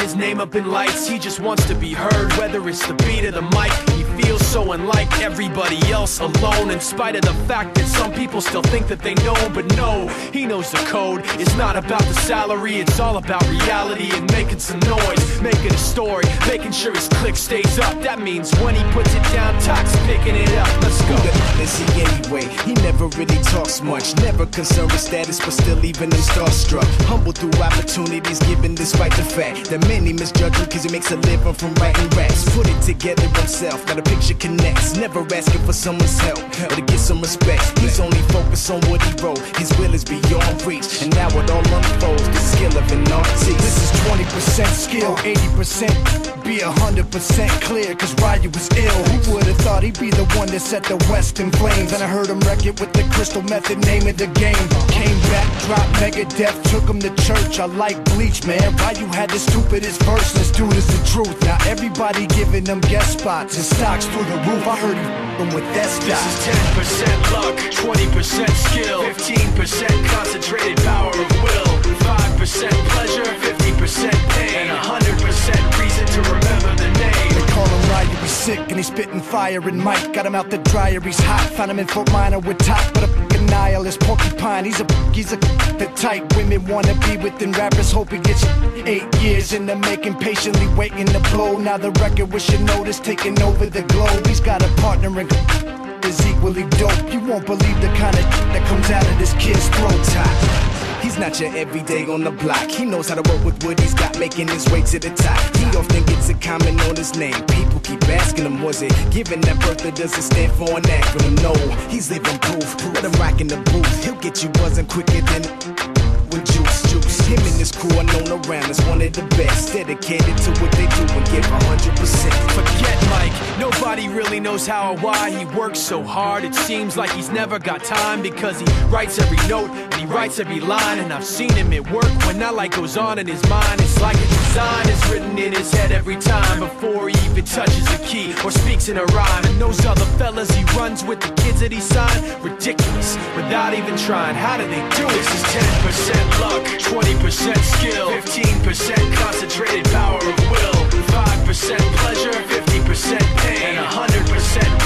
his name up in lights. He just wants to be heard, whether it's the beat of the mic. He feels so unlike everybody else, alone, in spite of the fact that some people still think that they know him. But no, he knows the code. It's not about the salary, it's all about reality and making some noise, making a story, making sure his click stays up. That means when he puts it down, Tox picking it up. Let's go. Is he anyway? He never really talks much, never concerned with status, but still leaving them starstruck. Humble through opportunities, given despite the fact that many misjudge him because he makes a living from writing raps. Put it together himself, now the picture connects. Never asking for someone's help or to get some respect. He's only focused on what he wrote. His will is beyond reach, and now it all unfolds. The skill of an artist. This is 20% skill, 80% be 100% clear, cause Ryu was ill. Who would've thought he'd be the one that set the West in flames? And I heard him wreck it with the Crystal Method, name of the game. Came back, dropped Megadeth, took him to church. I like Bleach, man. Ryu had the stupidest verse, this dude is the truth. Now everybody giving them guest spots and stocks through the roof. I heard he f***ing with that stock. This is 10% luck, 20% skill, 15% concentrated power of will, 5% pleasure, 50% pain, and 100% reason to remember the name. They call him Ryu, he's sick and he's spitting fire. And Mike got him out the dryer, he's hot. Found him in Fort Minor with top, but a f***ing nihilist porcupine. He's a the type women wanna be within. Rappers hope he gets 8 years in the making, patiently waiting to blow. Now the record with your notice taking over the globe. He's got a partner in is equally dope. You won't believe the kind of that comes out of this kid's throat. He's not your everyday on the block. He knows how to work with what he's got, making his way to the top. He often gets a comment on his name. People keep asking him, was it given that birth that doesn't stand for an acronym? No, he's living proof. Let him rock in the booth. He'll get you buzzing quicker than with juice. Him and his crew are known around as one of the best, dedicated to what they do and give 100%. Forget Mike, nobody really knows how or why he works so hard. It seems like he's never got time, because he writes every note and he writes every line. And I've seen him at work when that light goes on in his mind. It's like a design is written in his head every time, before he even touches a key or speaks in a rhyme. And those other fellas he runs with, the kids that he signed, ridiculous, without even trying. How do they do it? This is 10% luck, 20% skill, 15% concentrated power of will, 5% pleasure, 50% pain, and 100%